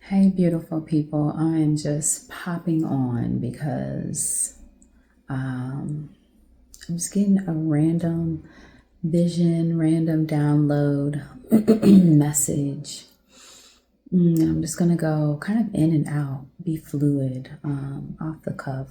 Hey, beautiful people. I am just popping on because I'm just getting a random vision, random download message. I'm just going to go kind of in and out, be fluid, off the cuff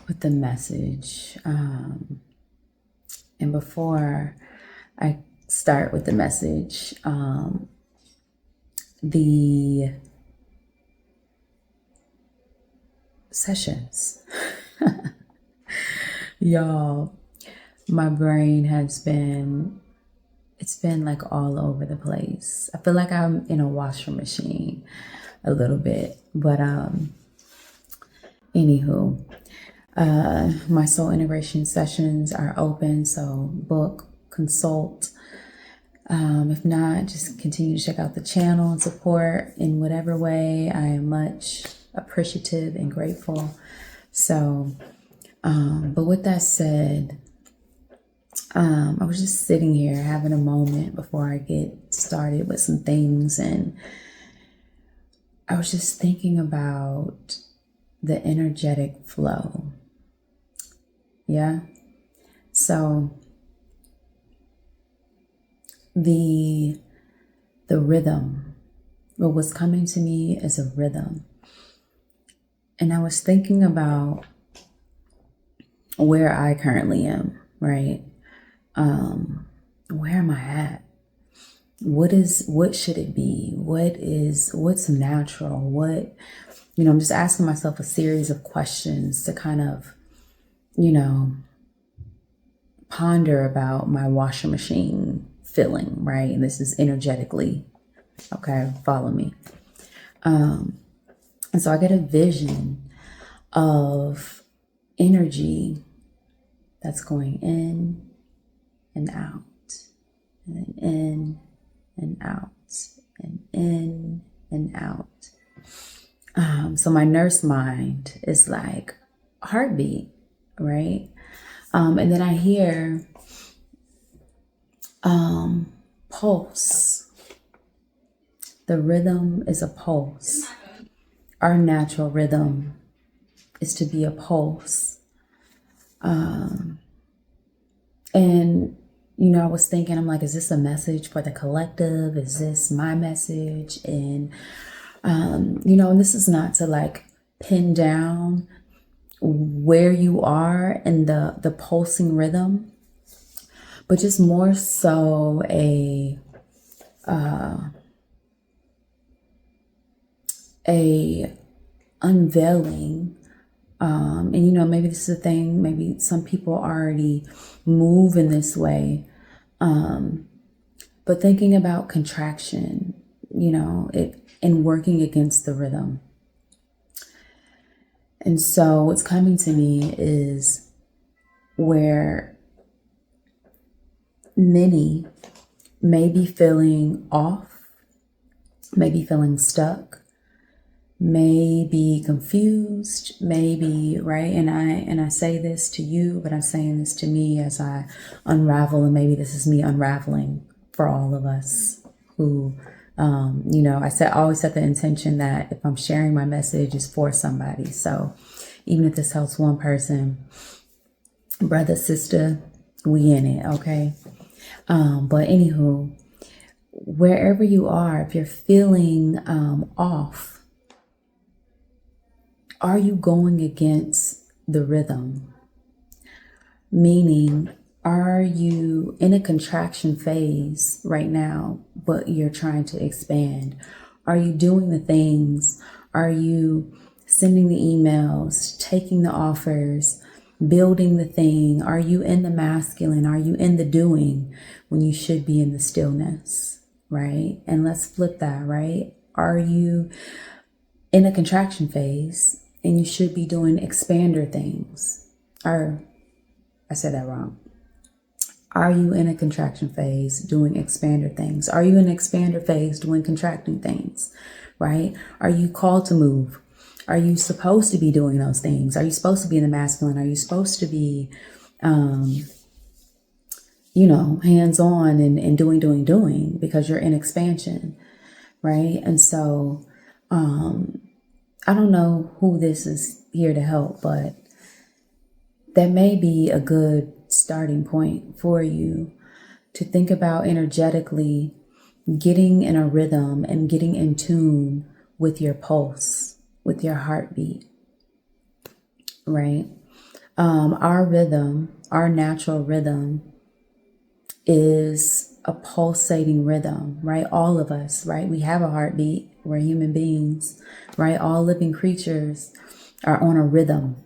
with the message. And before I start with the message, the sessions. Y'all, my brain it's been like all over the place. I feel like I'm in a washer machine a little bit, but anywho, my soul integration sessions are open, so book, consult. If not, just continue to check out the channel and support in whatever way. I am much appreciative and grateful. So, but with that said, I was just sitting here having a moment before I get started with some things, and I was just thinking about the energetic flow. Yeah. So the rhythm, what was coming to me is a rhythm. And I was thinking about where I currently am, right? Where am I at? What should it be? What's natural? I'm just asking myself a series of questions to kind of, ponder about my washer machine feeling, right? And this is energetically, okay, follow me. And so I get a vision of energy that's going in and out, and then in and out, and in and out. So my nurse mind is like heartbeat, right? And then I hear pulse. The rhythm is a pulse. Our natural rhythm is to be a pulse. And, I was thinking, I'm like, is this a message for the collective? Is this my message? And, and this is not to like pin down where you are in the pulsing rhythm, but just more so a unveiling. And maybe this is a thing, maybe some people already move in this way. But thinking about contraction, and working against the rhythm. And so what's coming to me is where many may be feeling off, may be feeling stuck, may be confused, maybe, right? And I say this to you, but I'm saying this to me as I unravel, and maybe this is me unraveling for all of us who, I always set the intention that if I'm sharing my message, it's for somebody. So even if this helps one person, brother, sister, we in it, okay? But anywho, wherever you are, if you're feeling off, are you going against the rhythm? Meaning, are you in a contraction phase right now, but you're trying to expand? Are you doing the things? Are you sending the emails, taking the offers, building the thing? Are you in the masculine? Are you in the doing when you should be in the stillness, right? And let's flip that, right? Are you in a contraction phase and you should be doing expander things? Or I said that wrong. Are you in a contraction phase doing expander things? Are you in an expander phase doing contracting things, right? Are you called to move? Are you supposed to be doing those things? Are you supposed to be in the masculine? Are you supposed to be, hands on and doing because you're in expansion, right? And so I don't know who this is here to help, but that may be a good starting point for you to think about energetically getting in a rhythm and getting in tune with your pulse, with your heartbeat, right? Our rhythm, our natural rhythm is a pulsating rhythm, right? All of us, right? We have a heartbeat. We're human beings, right? All living creatures are on a rhythm,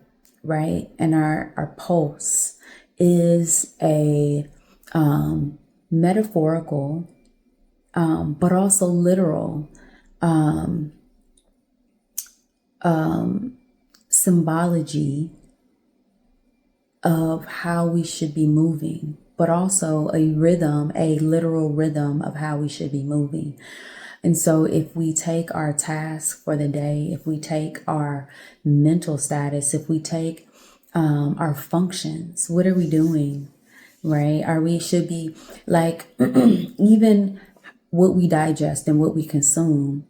right? And our pulse is a metaphorical, but also literal symbology of how we should be moving, but also a rhythm, a literal rhythm of how we should be moving. And so if we take our task for the day, if we take our mental status, if we take our functions, what are we doing, right? Should be like, even what we digest and what we consume,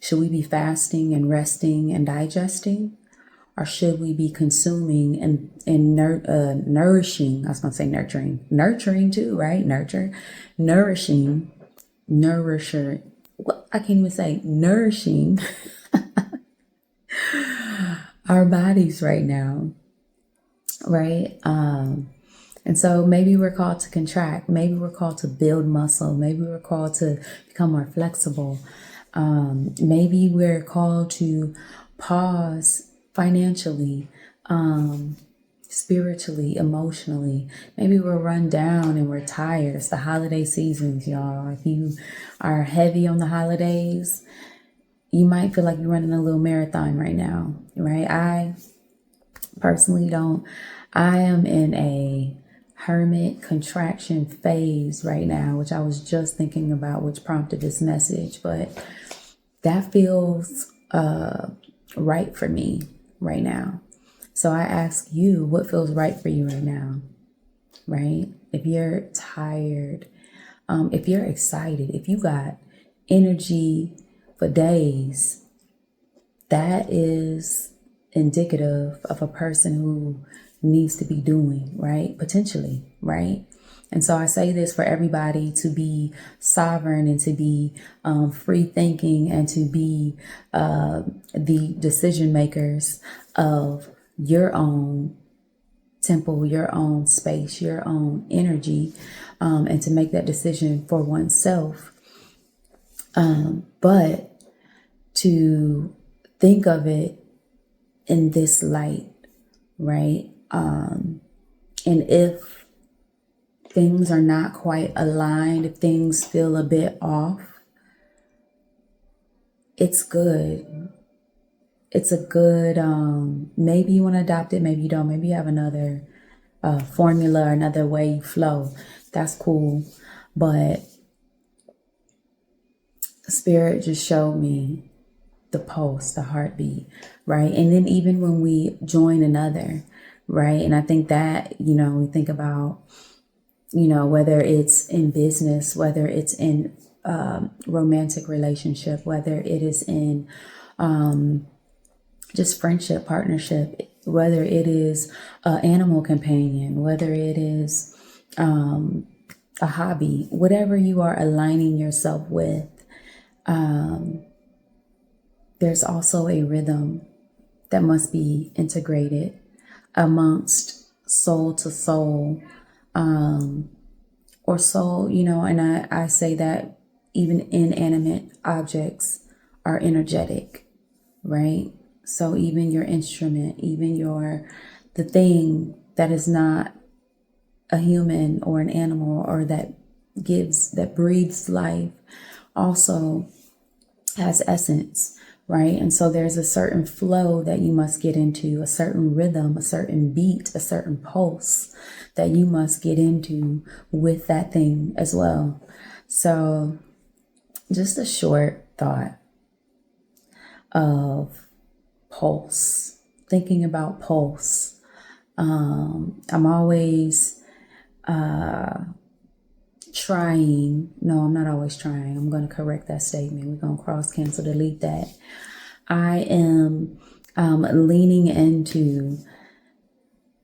should we be fasting and resting and digesting? Or should we be consuming and nourishing? I was going to say nurturing too, right? Nourishing, nourisher. Well, I can't even say nourishing our bodies right now, right? And so maybe we're called to contract. Maybe we're called to build muscle. Maybe we're called to become more flexible. Maybe we're called to pause financially, spiritually, emotionally. Maybe we're run down and we're tired. It's the holiday seasons, y'all. If you are heavy on the holidays, you might feel like you're running a little marathon right now, right? I personally don't. I am in a hermit contraction phase right now, which I was just thinking about, which prompted this message, but that feels right for me right now. So I ask you, what feels right for you right now, right? If you're tired, if you're excited, if you got energy for days, that is indicative of a person who needs to be doing, right? Potentially, right? And so I say this for everybody to be sovereign and to be free thinking and to be the decision makers of your own temple, your own space, your own energy, and to make that decision for oneself. But to think of it in this light, right? And if things are not quite aligned, if things feel a bit off, it's good. It's a good, maybe you want to adopt it, maybe you don't. Maybe you have another formula, another way you flow. That's cool. But Spirit just showed me the pulse, the heartbeat, right? And then even when we join another, right? And I think that, we think about, whether it's in business, whether it's in romantic relationship, whether it is in just friendship, partnership, whether it is an animal companion, whether it is a hobby, whatever you are aligning yourself with, there's also a rhythm that must be integrated amongst soul to soul, or soul, and I say that even inanimate objects are energetic, right? So even your instrument, even the thing that is not a human or an animal or that breathes life also has essence, right? And so there's a certain flow that you must get into, a certain rhythm, a certain beat, a certain pulse that you must get into with that thing as well. So just a short thought of pulse, thinking about pulse. I'm always trying. No, I'm not always trying. I'm going to correct that statement. We're going to cross cancel, delete that. I am leaning into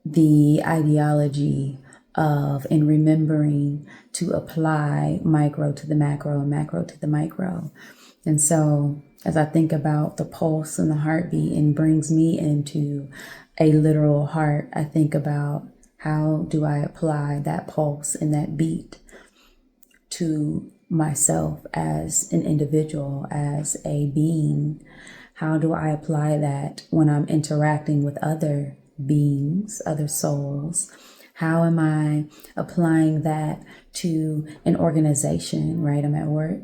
the ideology of and remembering to apply micro to the macro and macro to the micro. And so as I think about the pulse and the heartbeat and brings me into a literal heart, I think about how do I apply that pulse and that beat to myself as an individual, as a being. How do I apply that when I'm interacting with other beings, other souls? How am I applying that to an organization, right? I'm at work,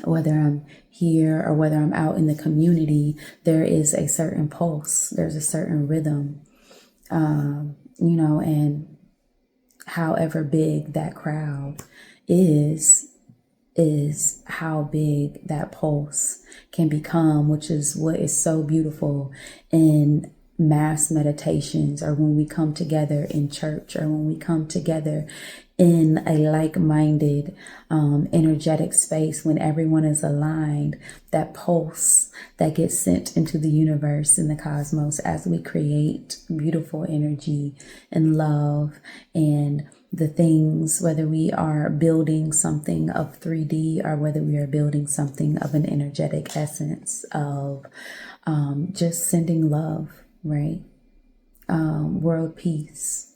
whether I'm here or whether I'm out in the community, there is a certain pulse, there's a certain rhythm, and however big that crowd is how big that pulse can become, which is what is so beautiful in mass meditations, or when we come together in church, or when we come together in a like-minded energetic space, when everyone is aligned, that pulse that gets sent into the universe and the cosmos as we create beautiful energy and love and the things, whether we are building something of 3D or whether we are building something of an energetic essence of just sending love, right? World peace,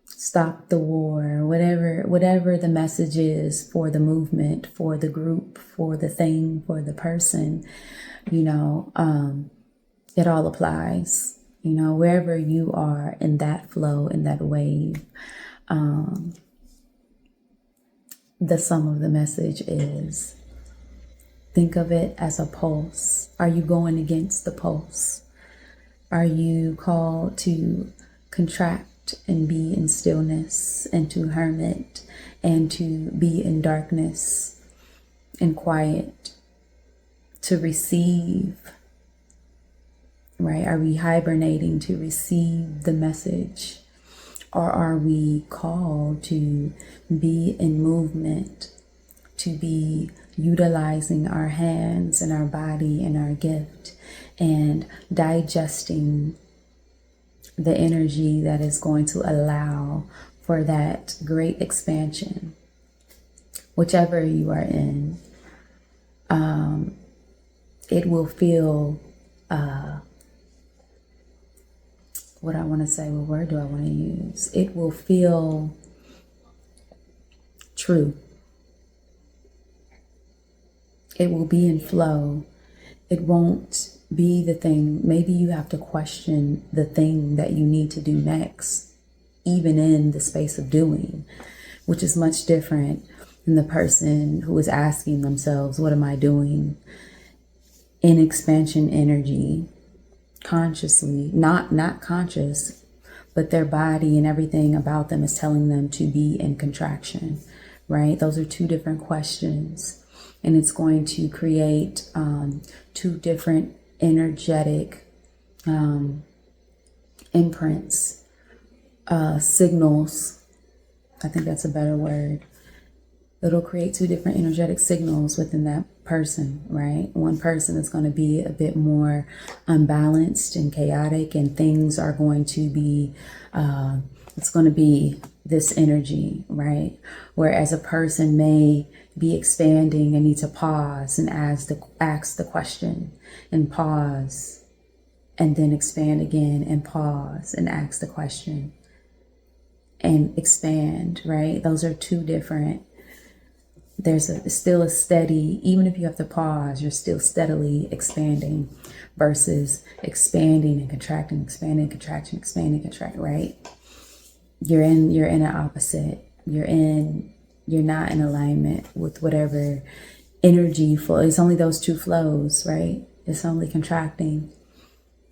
stop the war, whatever the message is for the movement, for the group, for the thing, for the person, it all applies, wherever you are in that flow, in that wave. The sum of the message is, think of it as a pulse. Are you going against the pulse? Are you called to contract and be in stillness, and to hermit, and to be in darkness and quiet, to receive, right? Are we hibernating to receive the message? Or are we called to be in movement, to be utilizing our hands and our body and our gift and digesting the energy that is going to allow for that great expansion, whichever you are in? It will feel, what I want to say, what word do I want to use? It will feel true. It will be in flow. It won't be the thing. Maybe you have to question the thing that you need to do next, even in the space of doing, which is much different than the person who is asking themselves, what am I doing? In expansion energy, consciously, not conscious, but their body and everything about them is telling them to be in contraction, right? Those are two different questions, and it's going to create two different energetic imprints, signals. I think that's a better word. It'll create two different energetic signals within that person, right? One person is going to be a bit more unbalanced and chaotic, and things are going to be, it's going to be this energy, right? Whereas a person may be expanding and need to pause and ask the question, and pause, and then expand again, and pause and ask the question and expand, right? Those are two different. There's still a steady, even if you have to pause, you're still steadily expanding versus expanding and contracting, expanding, contraction, expanding, contract, right? You're in an opposite. You're not in alignment with whatever energy flow. It's only those two flows, right? It's only contracting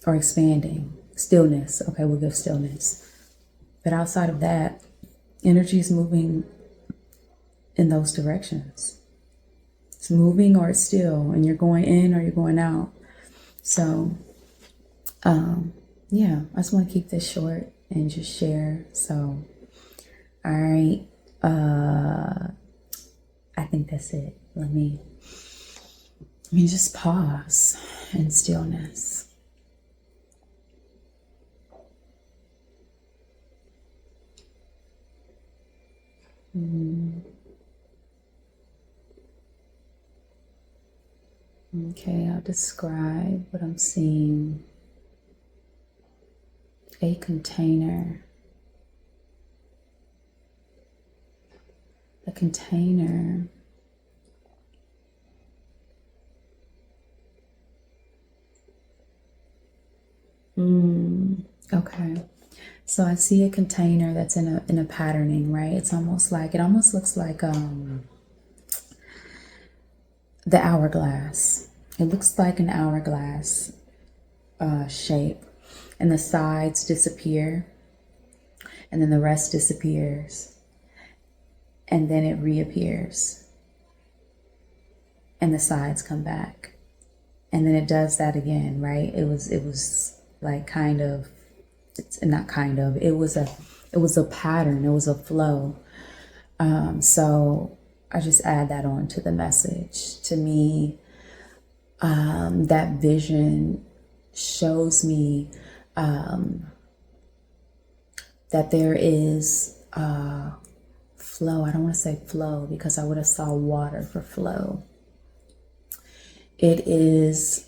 or expanding. Stillness. Okay, we'll give stillness. But outside of that, energy is moving in those directions. It's moving or it's still, and you're going in or you're going out. So, I just want to keep this short and just share. So, all right. I think that's it. Let me just pause in stillness. Okay, I'll describe what I'm seeing. A container. The container okay. So I see a container that's in a patterning, right? It almost looks like the hourglass. It looks like an hourglass shape, and the sides disappear, and then the rest disappears, and then it reappears, and the sides come back, and then it does that again, right? It was like kind of, it's not kind of, it was a pattern, it was a flow. So I just add that on to the message. To me, that vision shows me that there is flow. I don't want to say flow because I would have saw water for flow. It is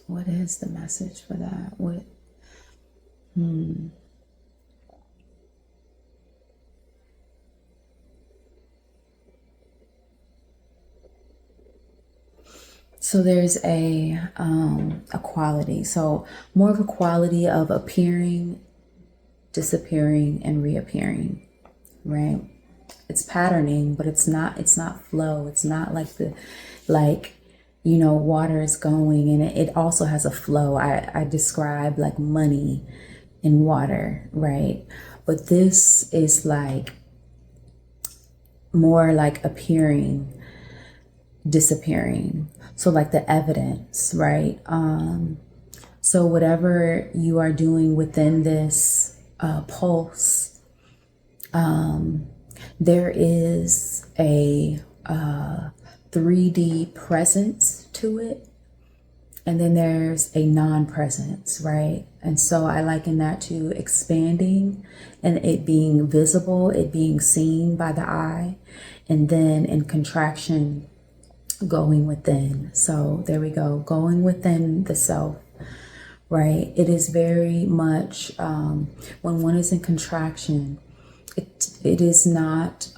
what is the message for that? So there's a quality. So more of a quality of appearing, disappearing, and reappearing, right? It's patterning, but it's not flow. It's not like water is going, and it also has a flow. I describe like money in water, right? But this is like more like appearing, disappearing. So like the evidence, right? So whatever you are doing within this pulse, there is a 3D presence to it, and then there's a non-presence, right? And so I liken that to expanding and it being visible, it being seen by the eye, and then in contraction, going within. So there we go, going within the self, right? It is very much when one is in contraction, it is not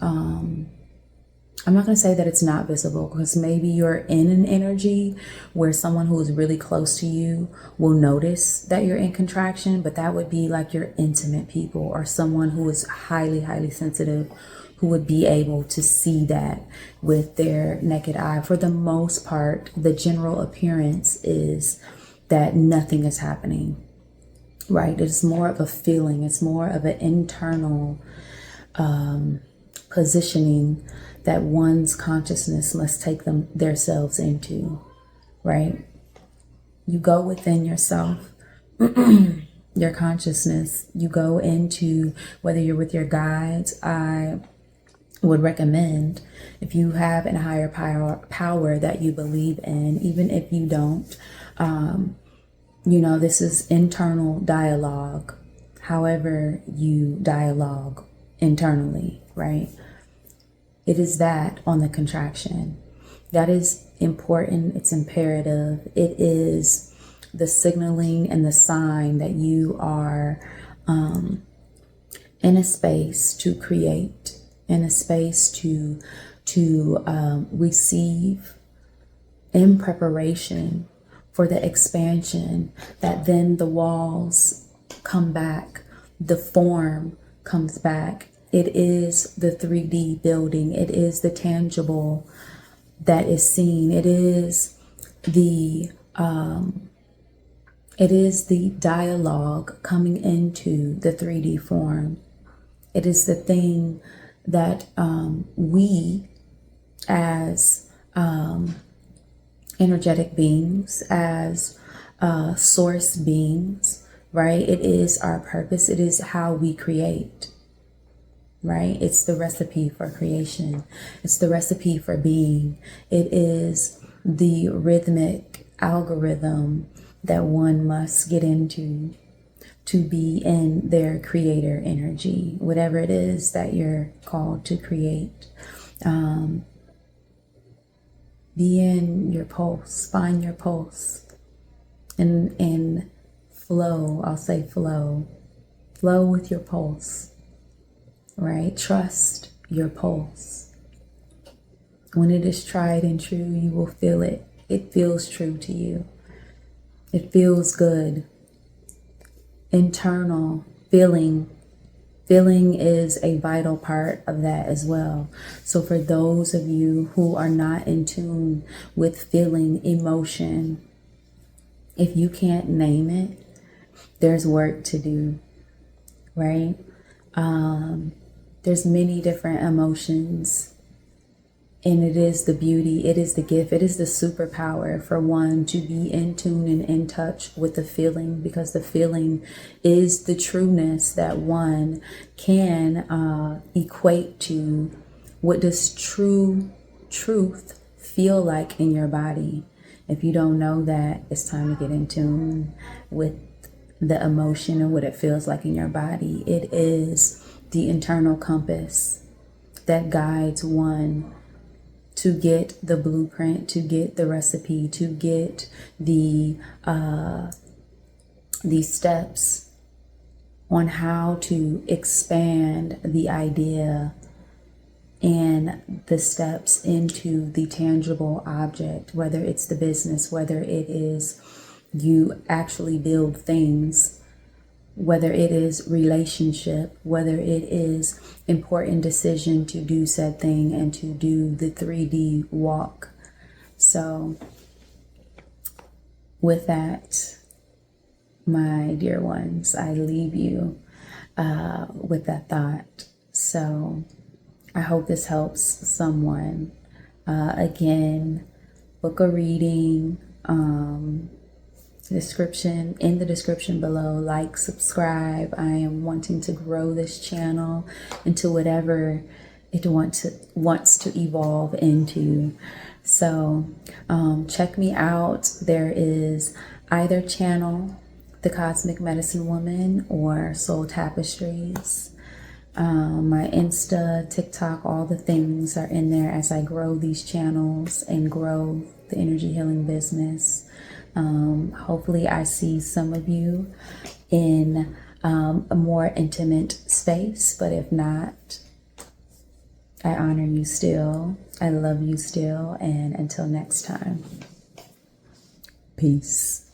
I'm not going to say that it's not visible, because maybe you're in an energy where someone who is really close to you will notice that you're in contraction, but that would be like your intimate people or someone who is highly, highly sensitive, who would be able to see that with their naked eye. For the most part, the general appearance is that nothing is happening, right? It's more of a feeling. It's more of an internal positioning that one's consciousness must take themselves into, right? You go within yourself, your consciousness, you go into, whether you're with your guides, I would recommend, if you have a higher power that you believe in, even if you don't, this is internal dialogue, however you dialogue internally, right? It is that on the contraction. That is important. It's imperative. It is the signaling and the sign that you are in a space to create, in a space to receive, in preparation for the expansion, that then the walls come back, the form comes back. It is the 3D building. It is the tangible that is seen. It is the dialogue coming into the 3D form. It is the thing that we as energetic beings, as source beings, right? It is our purpose. It is how we create, right? It's the recipe for creation. It's the recipe for being. It is the rhythmic algorithm that one must get into to be in their creator energy, whatever it is that you're called to create. Be in your pulse, find your pulse, and flow. I'll say flow with your pulse, right? Trust your pulse. When it is tried and true, you will feel it. It feels true to you. It feels good. Internal feeling is a vital part of that as well. So for those of you who are not in tune with feeling emotion, if you can't name it, there's work to do, right? There's many different emotions, and it is the beauty, it is the gift, it is the superpower for one to be in tune and in touch with the feeling, because the feeling is the trueness that one can equate to what does truth feel like in your body. If you don't know that, it's time to get in tune with the emotion and what it feels like in your body. It is the internal compass that guides one to get the blueprint, to get the recipe, to get the steps on how to expand the idea and the steps into the tangible object, whether it's the business, whether it is you actually build things, whether it is relationship, whether it is important decision to do said thing and to do the 3D walk. So with that, my dear ones, I leave you with that thought. So I hope this helps someone. Again, book a reading. In the description below, like, subscribe. I am wanting to grow this channel into whatever it wants to evolve into. So check me out. There is either channel, The Cosmic Medicine Woman, or Soul Tapestries. My Insta, TikTok, all the things are in there as I grow these channels and grow the energy healing business. Hopefully I see some of you in a more intimate space, but if not, I honor you still. I love you still. And until next time, peace.